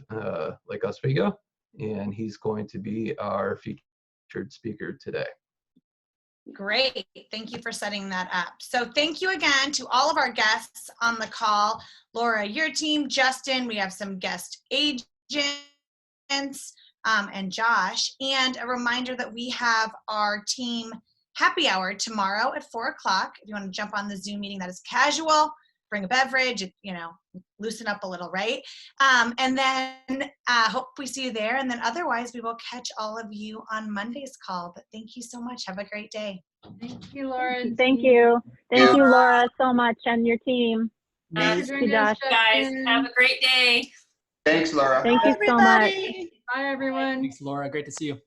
Lake Oswego, and he's going to be our featured speaker today. Great. Thank you for setting that up. So thank you again to all of our guests on the call. Laura, your team, Justin, we have some guest agents, and Josh. And a reminder that we have our team happy hour tomorrow at 4 o'clock. If you want to jump on the Zoom meeting, that is casual, bring a beverage, loosen up a little, right? And then hope we see you there. And then otherwise, we will catch all of you on Monday's call. But thank you so much. Have a great day. Thank you, Laura. Thank you. Thank you, Laura, so much, and your team. Thanks Thank you, Josh. Guys, have a great day. Thanks, Laura. Thank you so much. Bye, everyone. Thanks, Laura. Great to see you.